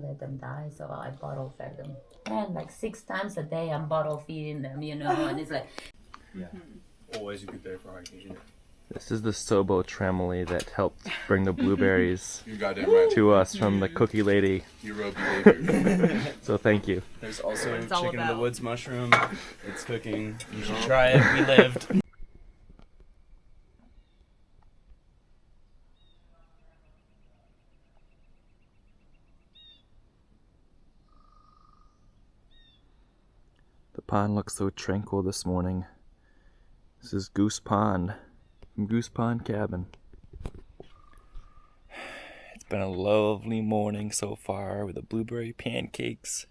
to let them die, so I bottle fed them. And like 6 times a day, I'm bottle feeding them, you know, and it's like... Yeah, always a good day for hiking. This is the Sobo Tramily that helped bring the blueberries You got it right. to us from the cookie lady. Hero behavior. So thank you. There's also It's all chicken in the about. woods mushroom. It's cooking. You should try it. We lived. The pond looks so tranquil this morning. This is Goose Pond from Goose Pond Cabin. It's been a lovely morning so far with the blueberry pancakes,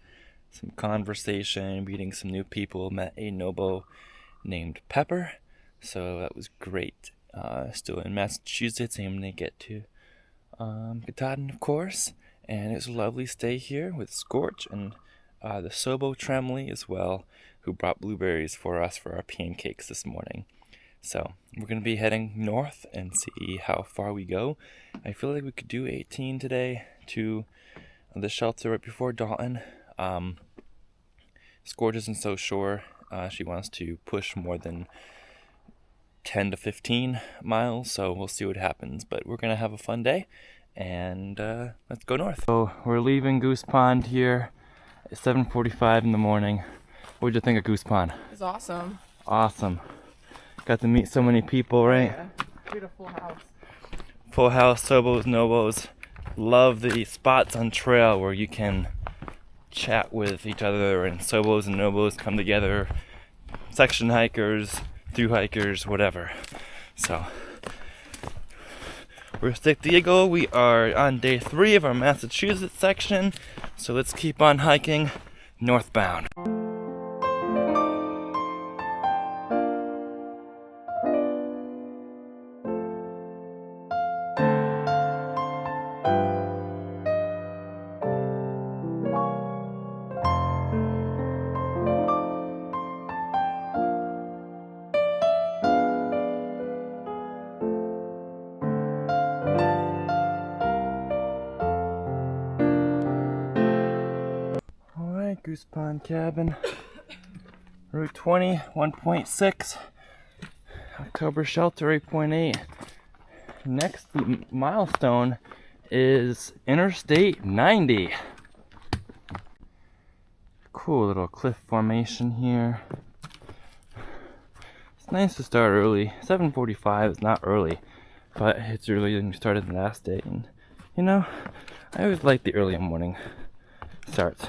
some conversation, meeting some new people, met a Nobo named Pepper, so that was great. Still in Massachusetts, aiming to get to Katahdin, of course, and it's a lovely stay here with Scorch and the Sobo Tramily as well, who brought blueberries for us for our pancakes this morning. So we're going to be heading north and see how far we go. I feel like we could do 18 today to the shelter right before Dalton. Scorch isn't so sure. She wants to push more than 10 to 15 miles, so we'll see what happens. But we're going to have a fun day, and let's go north. So we're leaving Goose Pond here at 7:45 in the morning. What'd you think of Goose Pond? It's awesome. Awesome. Got to meet so many people, right? Yeah. Beautiful house. Full house, Sobos, Nobos. Love the spots on trail where you can chat with each other and Sobos and Nobos come together. Section hikers, thru hikers, whatever. So, we're Stick the Eagle. We are on day 3 of our Massachusetts section. So let's keep on hiking northbound. Goose Pond Cabin, Route 20, 1.6, October Shelter 8.8. Next milestone is Interstate 90. Cool little cliff formation here. It's nice to start early. 7:45 is not early, but it's earlier than we started the last day. And you know, I always like the early morning starts.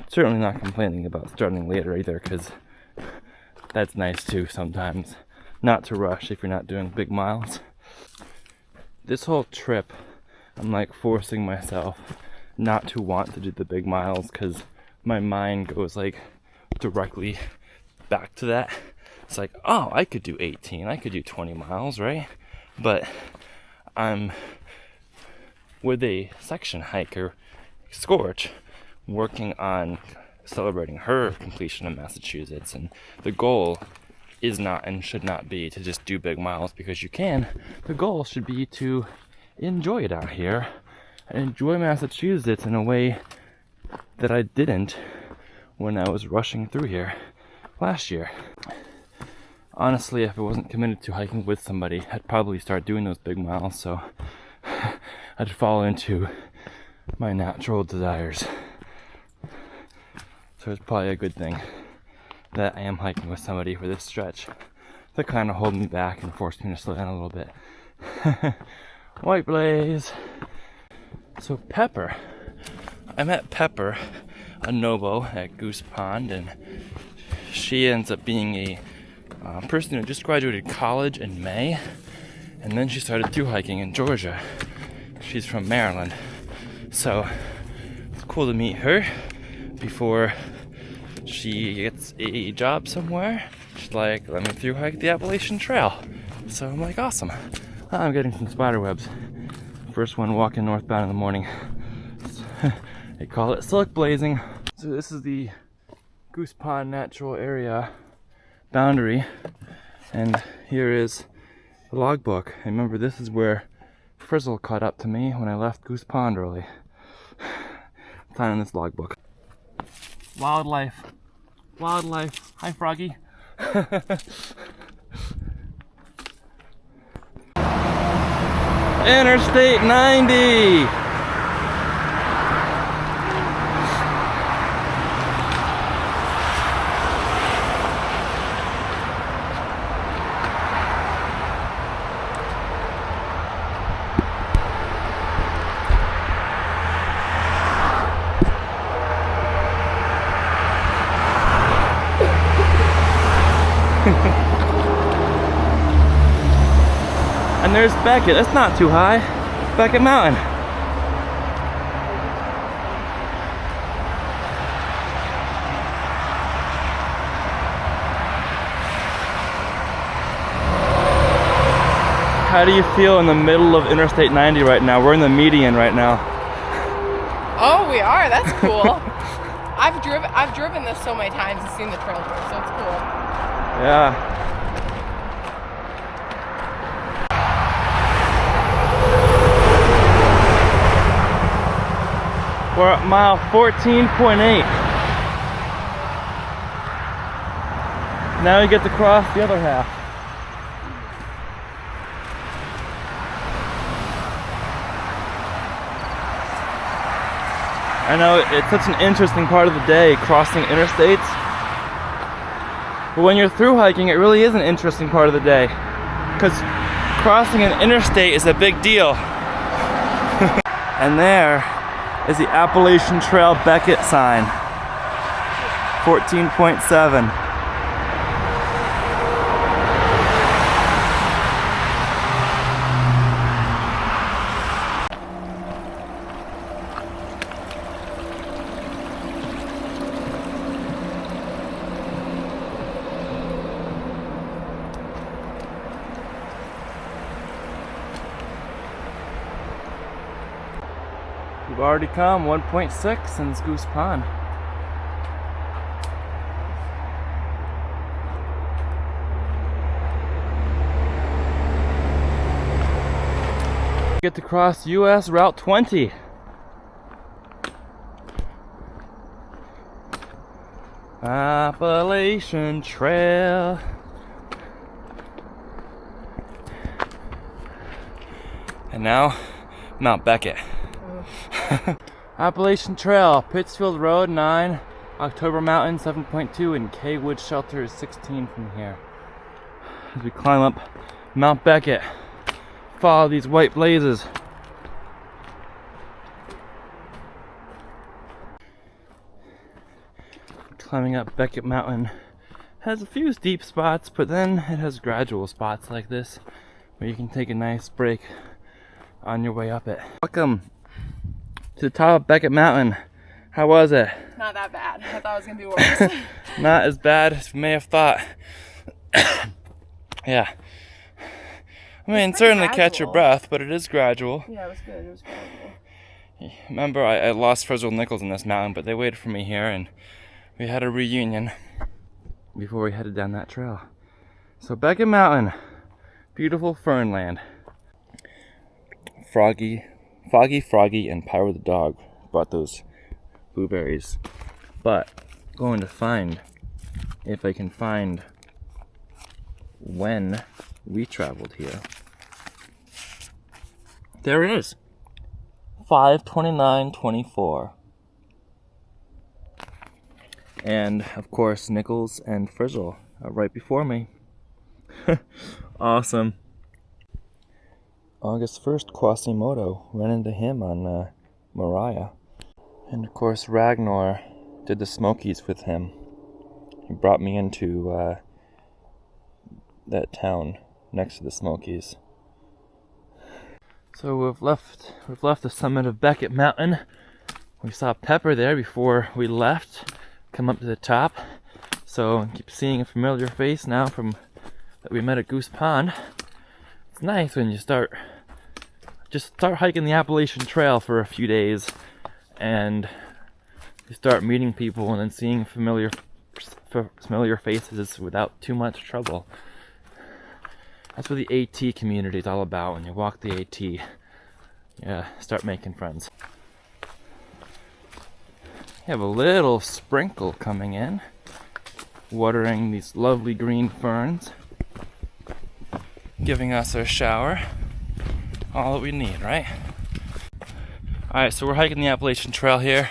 Certainly not complaining about starting later either, because that's nice too sometimes. Not to rush if you're not doing big miles. This whole trip, I'm like forcing myself not to want to do the big miles, because my mind goes like directly back to that. It's like, oh, I could do 18, I could do 20 miles, right? But I'm with a section hiker, Scorch, working on celebrating her completion of Massachusetts, and the goal is not and should not be to just do big miles because you can. The goal should be to enjoy it out here and enjoy Massachusetts in a way that I didn't when I was rushing through here last year. Honestly, if I wasn't committed to hiking with somebody, I'd probably start doing those big miles, so I'd fall into my natural desires. So it's probably a good thing that I am hiking with somebody for this stretch to kind of hold me back and force me to slow down a little bit. White blaze. So Pepper, I met Pepper, a Nobo at Goose Pond, and she ends up being a person who just graduated college in May, and then she started thru hiking in Georgia. She's from Maryland, so it's cool to meet her before she gets a job somewhere. She's like, let me thru hike the Appalachian Trail. So I'm like, awesome. I'm getting some spider webs. First one walking northbound in the morning. They call it silk blazing. So this is the Goose Pond natural area boundary, and here is the logbook. I remember this is where Frizzle caught up to me when I left Goose Pond early. sign in this logbook. Wildlife. Wildlife. Hi, Froggy. Interstate 90! And there's Becket. That's not too high. Becket Mountain. How do you feel in the middle of Interstate 90 right now? We're in the median right now. Oh, we are. That's cool. I've driven this so many times and seen the trail tour, so it's cool. Yeah. We're at mile 14.8. Now we get to cross the other half. I know it's such an interesting part of the day, crossing interstates. But when you're through hiking, it really is an interesting part of the day. Because crossing an interstate is a big deal. And there is the Appalachian Trail Becket sign. 14.7. We've already come 1.6 in this Goose Pond. Get to cross US Route 20. Appalachian Trail. And now, Mount Becket. Appalachian Trail, Pittsfield Road 9, October Mountain 7.2, and K Wood Shelter is 16 from here. As we climb up Mount Becket, follow these white blazes. Climbing up Becket Mountain has a few steep spots, but then it has gradual spots like this where you can take a nice break on your way up it. Welcome to the top of Becket Mountain. How was it? Not that bad. I thought it was gonna be worse. Not as bad as you may have thought. Yeah. I mean, certainly catch your breath, but it is gradual. Yeah, it was good. It was gradual. Remember, I lost Frizzle Nichols in this mountain, but they waited for me here, and we had a reunion before we headed down that trail. So Becket Mountain, beautiful fernland. Foggy, and Power the dog brought those blueberries. But going to find, if I can find when we traveled here. There it is. 5/29/24. And of course Nichols and Frizzle are right before me. Awesome. August 1st, Quasimodo. Ran into him on Moriah. And of course Ragnar did the Smokies with him. He brought me into that town next to the Smokies. So we've left the summit of Becket Mountain. We saw Pepper there before we left. Come up to the top. So I keep seeing a familiar face now from that we met at Goose Pond. It's nice when you start hiking the Appalachian Trail for a few days and you start meeting people and then seeing familiar faces without too much trouble. That's what the AT community is all about. When you walk the AT, yeah, start making friends. You have a little sprinkle coming in, watering these lovely green ferns, giving us our shower. All that we need, right? Alright, so we're hiking the Appalachian Trail here.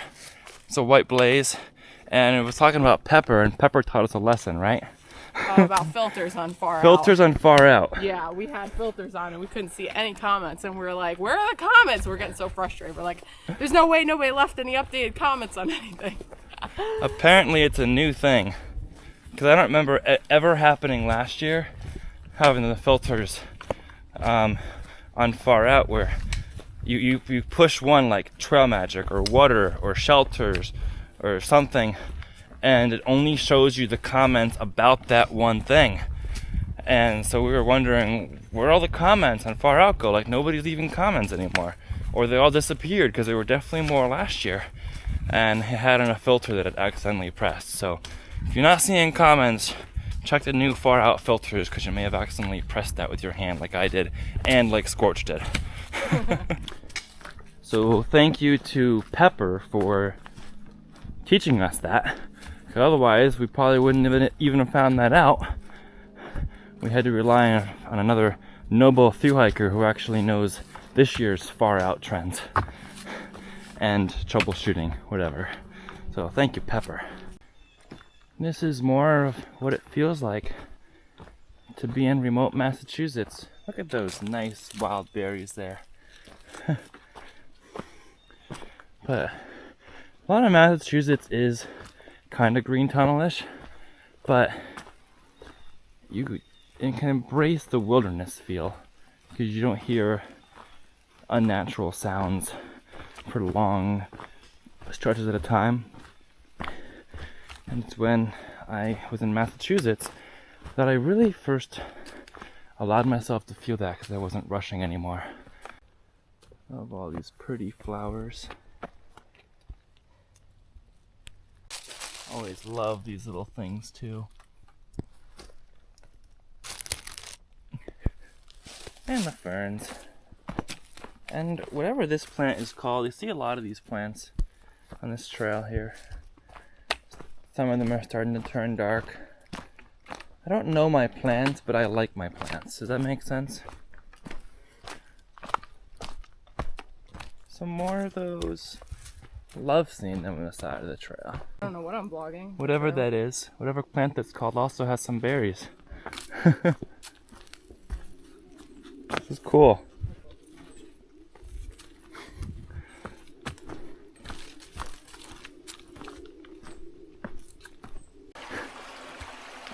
It's a white blaze, and it was talking about Pepper, and Pepper taught us a lesson, right? About filters on far out. Filters on far out. Yeah, we had filters on and we couldn't see any comments, and we were like, where are the comments? We're getting so frustrated. We're like, there's no way nobody left any updated comments on anything. Apparently it's a new thing, because I don't remember it ever happening last year, having the filters on far out where you push one like Trail Magic or Water or Shelters or something, and it only shows you the comments about that one thing. And so we were wondering, where all the comments on far out go? Like, nobody's leaving comments anymore, or they all disappeared, because there were definitely more last year, and it had on a filter that it accidentally pressed. So if you're not seeing comments, check the new far out filters, because you may have accidentally pressed that with your hand like I did, and like Scorch did. So thank you to Pepper for teaching us that. Otherwise, we probably wouldn't have even have found that out. We had to rely on another noble thru hiker who actually knows this year's far out trends and troubleshooting, whatever. So thank you, Pepper. This is more of what it feels like to be in remote Massachusetts. Look at those nice wild berries there. But a lot of Massachusetts is kind of green tunnel-ish, but you can embrace the wilderness feel because you don't hear unnatural sounds for long stretches at a time. And it's when I was in Massachusetts that I really first allowed myself to feel that, because I wasn't rushing anymore. I love all these pretty flowers. Always love these little things too. And the ferns. And whatever this plant is called, you see a lot of these plants on this trail here. Some of them are starting to turn dark. I don't know my plants, but I like my plants. Does that make sense? Some more of those. Love seeing them on the side of the trail. I don't know what I'm vlogging. Whatever so. that is, whatever plant that's called, also has some berries. This is cool.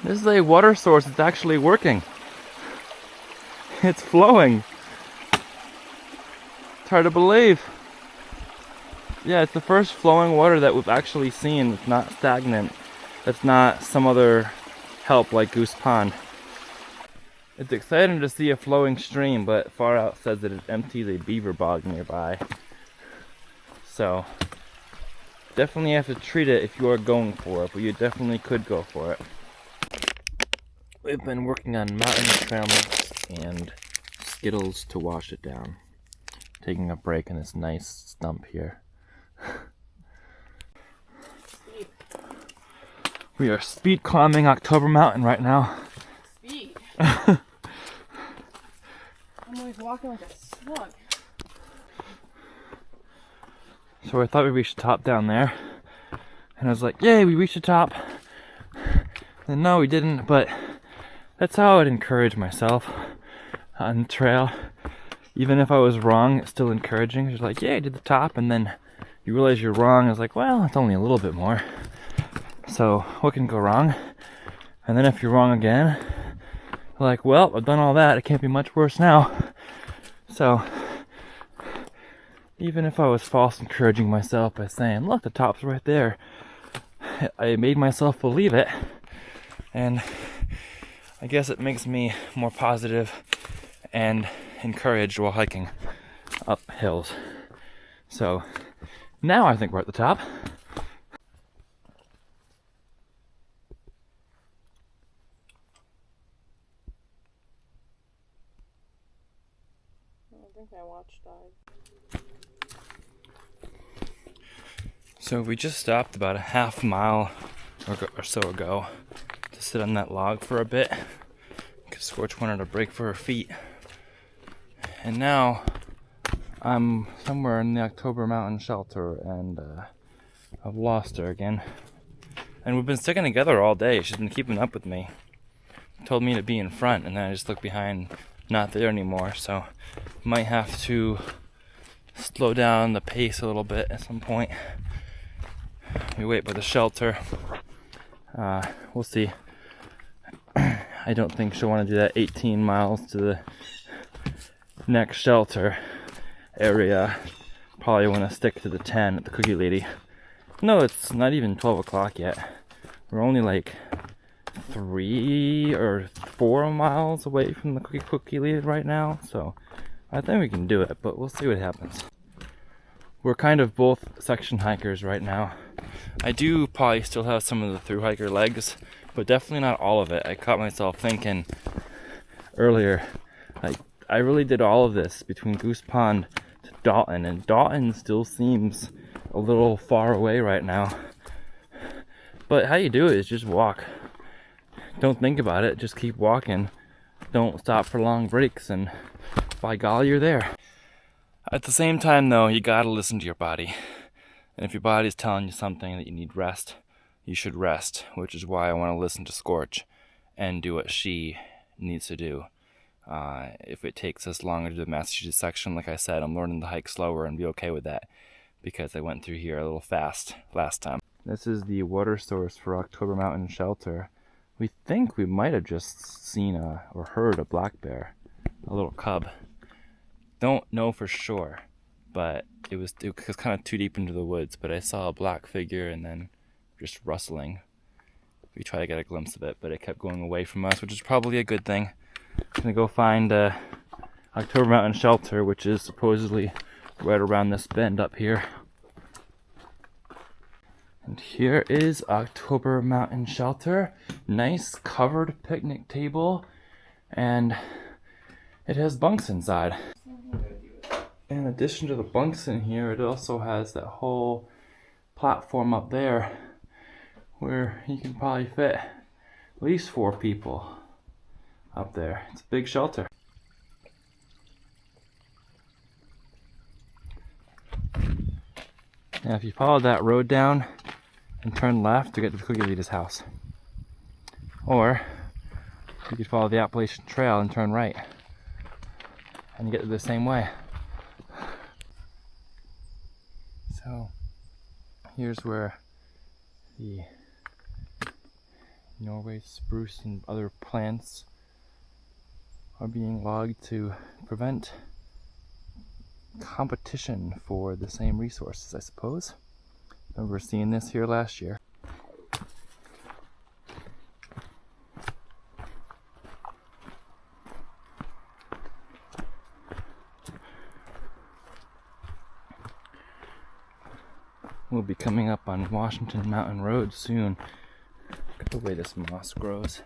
This is a water source that's actually working. It's flowing. It's hard to believe. Yeah, it's the first flowing water that we've actually seen. It's not stagnant. It's not some other help like Goose Pond. It's exciting to see a flowing stream, but Far Out says that it empties a beaver bog nearby. So, definitely have to treat it if you are going for it, but you definitely could go for it. We've been working on mountain trail mix and Skittles to wash it down. Taking a break in this nice stump here. We are speed climbing October Mountain right now. Speed. I'm always walking like a slug. So I thought we reached the top down there. And I was like, yay, we reached the top. And no, we didn't, but that's how I'd encourage myself on the trail. Even if I was wrong, it's still encouraging. It's like, yeah, I did the top, and then you realize you're wrong. It's like, well, it's only a little bit more. So what can go wrong? And then if you're wrong again, like, well, I've done all that. It can't be much worse now. So even if I was false encouraging myself by saying, look, the top's right there, I made myself believe it. And I guess it makes me more positive and encouraged while hiking up hills. So now I think we're at the top. I think my watch died. So we just stopped about a half mile or so ago to sit on that log for a bit because Scorch wanted a break for her feet. And now I'm somewhere in the October Mountain Shelter and I've lost her again. And we've been sticking together all day. She's been keeping up with me. Told me to be in front and then I just looked behind, not there anymore. So might have to slow down the pace a little bit at some point. We wait by the shelter. We'll see. I don't think she'll want to do that 18 miles to the next shelter area. Probably want to stick to the 10 at the Cookie Lady. No, it's not even 12 o'clock yet. We're only like 3 or 4 miles away from the Cookie Lady right now, so I think we can do it, but we'll see what happens. We're kind of both section hikers right now. I do probably still have some of the thru hiker legs, but definitely not all of it. I caught myself thinking earlier, like, I really did all of this between Goose Pond to Dalton, and Dalton still seems a little far away right now. But how you do it is just walk. Don't think about it, just keep walking. Don't stop for long breaks, and by golly, you're there. At the same time though, you gotta listen to your body. And if your body's telling you something that you need rest, you should rest, which is why I want to listen to Scorch and do what she needs to do. If it takes us longer to do the Massachusetts section, like I said, I'm learning to hike slower and be okay with that because I went through here a little fast last time. This is the water source for October Mountain Shelter. We think we might have just seen or heard a black bear, a little cub. Don't know for sure, but it was kind of too deep into the woods, but I saw a black figure and then just rustling. We tried to get a glimpse of it, but it kept going away from us, which is probably a good thing. I'm gonna go find October Mountain Shelter, which is supposedly right around this bend up here. And here is October Mountain Shelter. Nice covered picnic table, and it has bunks inside. In addition to the bunks in here, it also has that whole platform up there where you can probably fit at least 4 people up there. It's a big shelter. Now if you follow that road down and turn left to get to the Cookie Lady's house. Or you could follow the Appalachian Trail and turn right and you get the same way. So here's where the Norway spruce and other plants are being logged to prevent competition for the same resources, I suppose. Remember seeing this here last year. We'll be coming up on Washington Mountain Road soon. Look at the way this moss grows.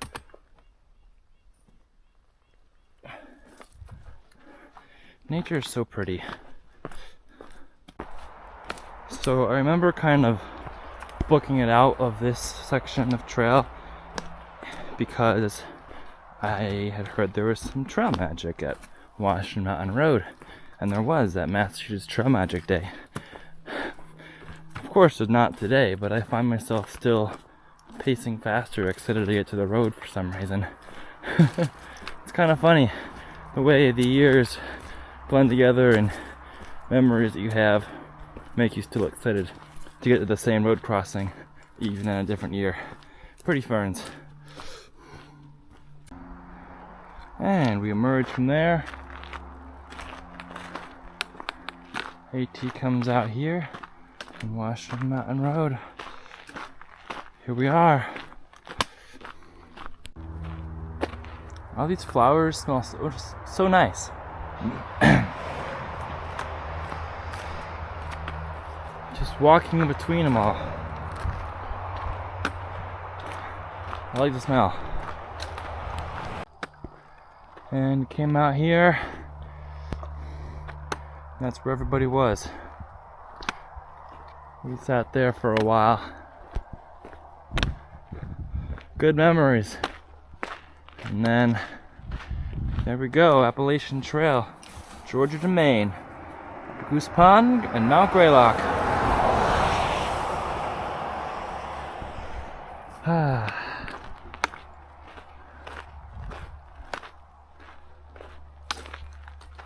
Nature is so pretty. So I remember kind of booking it out of this section of trail because I had heard there was some trail magic at Washington Mountain Road, and there was that Massachusetts Trail Magic Day. Of course it's not today, but I find myself still pacing faster, excited to get to the road for some reason. It's kind of funny the way the years blend together and memories that you have make you still excited to get to the same road crossing even in a different year. Pretty ferns. And we emerge from there. AT comes out here on Washington Mountain Road. Here we are. All these flowers smell so nice. Just walking in between them all. I like the smell. And came out here. That's where everybody was. We sat there for a while. Good memories. And then there we go, Appalachian Trail, Georgia to Maine, Goose Pond and Mount Greylock.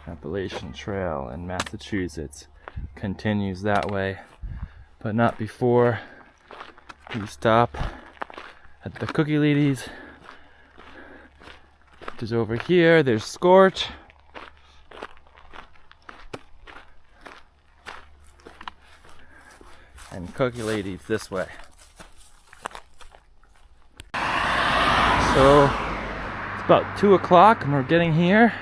Appalachian Trail in Massachusetts continues that way, but not before we stop at the Cookie Ladies. Which is over here. There's Scorch. And Cookie Ladies this way. So it's about 2 o'clock and we're getting here.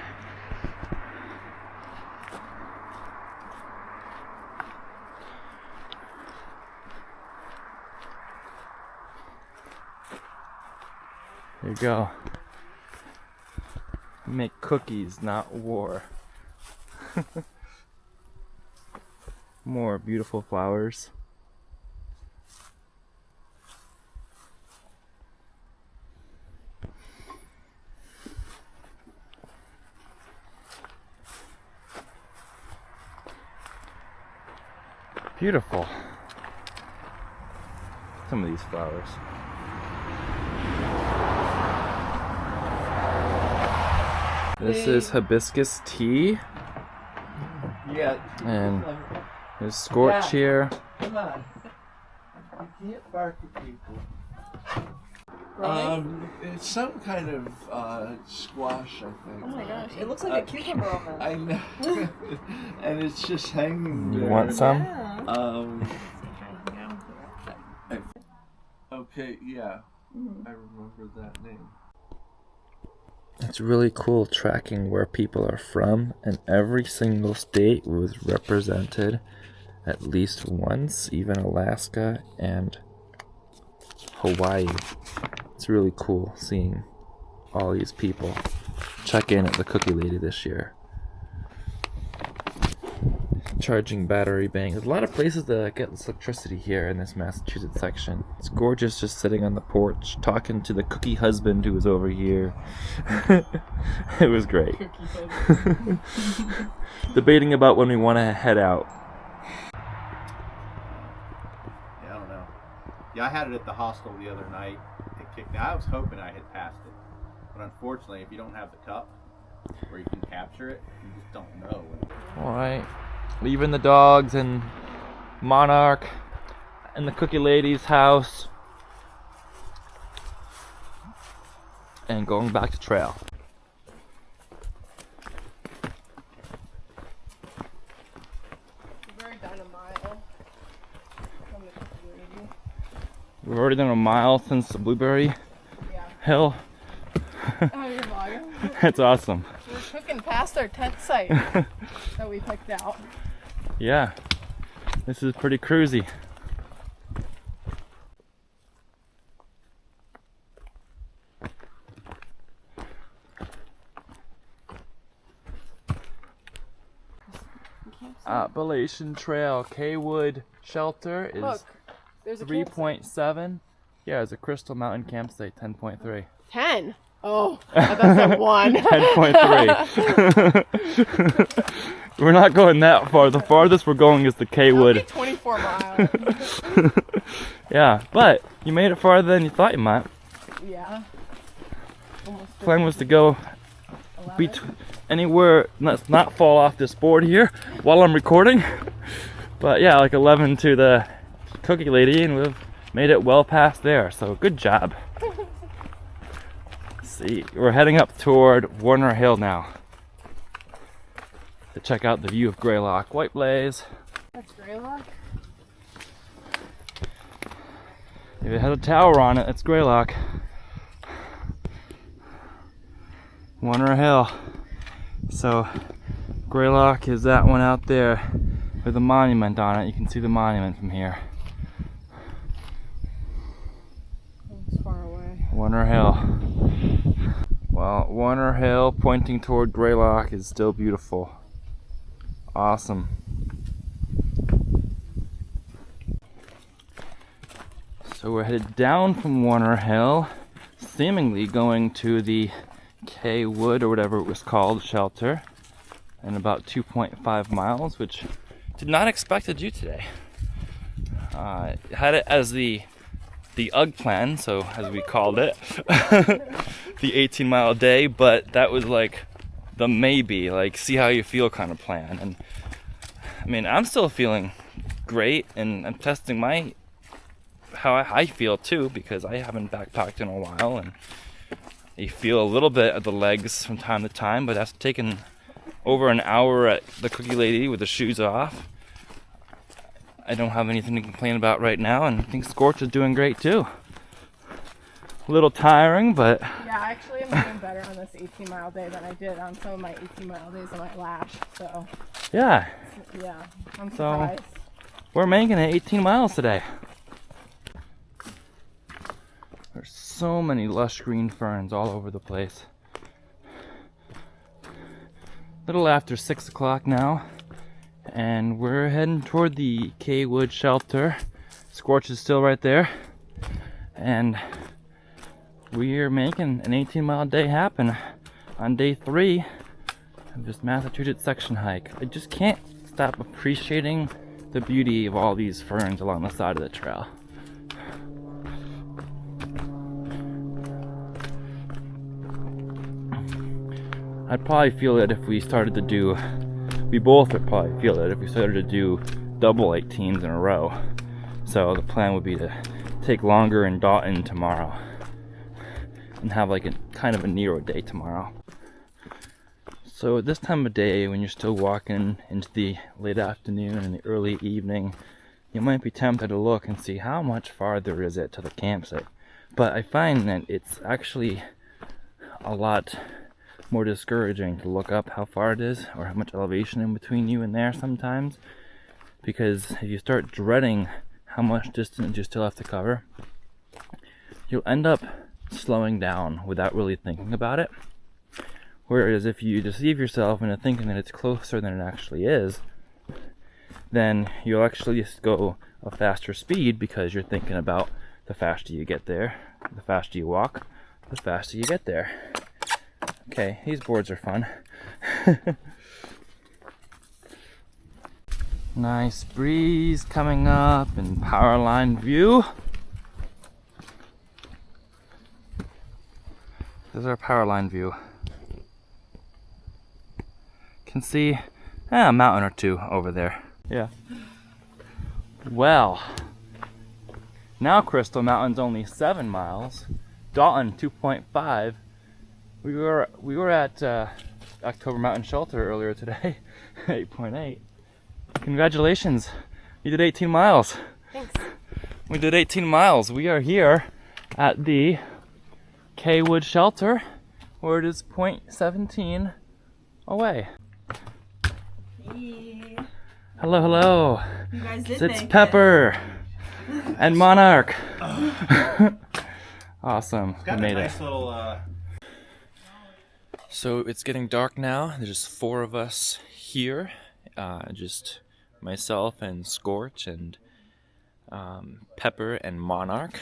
There you go. Make cookies, not war. More beautiful flowers. Beautiful. Some of these flowers. This is hibiscus tea. Yeah. And there's Scorch here. Come on. You can't bark at people. It's some kind of squash, I think. Oh my gosh, it looks like a cucumber almost. I know. And it's just hanging there. You want some? Okay, yeah. I remember that name. It's really cool tracking where people are from, and every single state was represented at least once, even Alaska and Hawaii. It's really cool seeing all these people check in at the Cookie Lady this year. Charging battery bank. There's a lot of places that get this electricity here in this Massachusetts section. It's gorgeous just sitting on the porch talking to the cookie husband who was over here. It was great. Debating about when we want to head out. Yeah, I don't know. Yeah, I had it at the hostel the other night. It kicked me. I was hoping I had passed it. But unfortunately, if you don't have the cup where you can capture it, you just don't know. Alright. Leaving the dogs and Monarch and the Cookie Lady's house. And going back to trail. We've already done a mile from the Cookie Lady. We've already done a mile since the Blueberry Hill. Oh, you're vlogging? That's awesome. We're cooking past our tent site that we picked out. Yeah, this is pretty cruisy. Appalachian Trail K-Wood Shelter is Look, there's a 3.7. Yeah, it's a Crystal Mountain campsite, 10.3. 10. Oh, that's a 1. 10.3. We're not going that far. The farthest we're going is the K-Wood. 24 miles. Yeah, but you made it farther than you thought you might. Yeah. Almost Plan was to go anywhere, let's not fall off this board here while I'm recording. But yeah, like 11 to the Cookie Lady, and we've made it well past there. So good job. See, we're heading up toward Warner Hill now to check out the view of Greylock. White Blaze. That's Greylock? If it has a tower on it, it's Greylock. Warner Hill. So Greylock is that one out there with a monument on it. You can see the monument from here. It's far away. Warner Hill. Well, Warner Hill pointing toward Greylock is still beautiful. Awesome. So we're headed down from Warner Hill, seemingly going to the K Wood or whatever it was called shelter, in about 2.5 miles, which did not expect to do today. Had it as the UGG plan, so as we called it, the 18-mile day, but that was like the maybe, like see how you feel kind of plan. And I mean, I'm still feeling great, and I'm testing how I feel too, because I haven't backpacked in a while, and you feel a little bit of the legs from time to time, but that's taken over an hour at the Cookie Lady with the shoes off. I don't have anything to complain about right now, and I think Scorch is doing great too. A little tiring, but... Yeah, actually I'm doing better on this 18-mile day than I did on some of my 18-mile days on my lash, so... Yeah. Yeah, I'm So, surprised. we're making it 18 miles today. There's so many lush green ferns all over the place. Little after 6 o'clock now, and we're heading toward the K Wood shelter. Scorch is still right there, and we're making an 18-mile day happen on day 3 of this Massachusetts section hike. I just can't stop appreciating the beauty of all these ferns along the side of the trail. I'd probably feel it if we started to do, we both would probably feel it if we started to do double 18s in a row. So the plan would be to take longer in Dalton tomorrow and have like a kind of a Nero day tomorrow. So at this time of day, when you're still walking into the late afternoon and the early evening, you might be tempted to look and see how much farther is it to the campsite. But I find that it's actually a lot more discouraging to look up how far it is or how much elevation in between you and there sometimes, because if you start dreading how much distance you still have to cover, you'll end up slowing down without really thinking about it. Whereas if you deceive yourself into thinking that it's closer than it actually is, then you'll actually just go a faster speed because you're thinking about the faster you get there, the faster you walk, the faster you get there. Okay, these boards are fun. Nice breeze coming up and power line view. This is our power line view. Can see a mountain or two over there. Yeah. Well, now Crystal Mountain's only 7 miles. Dalton 2.5. We were at October Mountain Shelter earlier today, 8.8. Congratulations, you did 18 miles. Thanks. We did 18 miles. We are here at the K Wood shelter, where it is 0.17 away. Hey. Hello, hello. You guys did It's make Pepper and Monarch. Awesome, we Got a made nice it. little So it's getting dark now. There's just 4 of us here. Just myself and Scorch and Pepper and Monarch.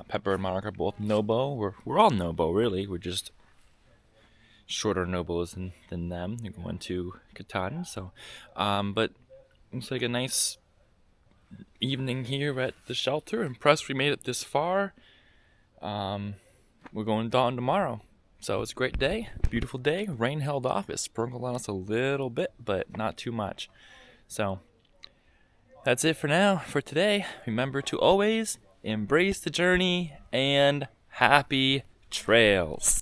Pepper and Monarch are both Nobo. We're all Nobo, really. We're just shorter Nobos than them. They're going to Katahdin. So, but looks like a nice evening here at the shelter. Impressed we made it this far. We're going to Dalton tomorrow. So it's a great day, beautiful day. Rain held off. It sprinkled on us a little bit, but not too much. So that's it for now, for today. Remember to always embrace the journey and happy trails.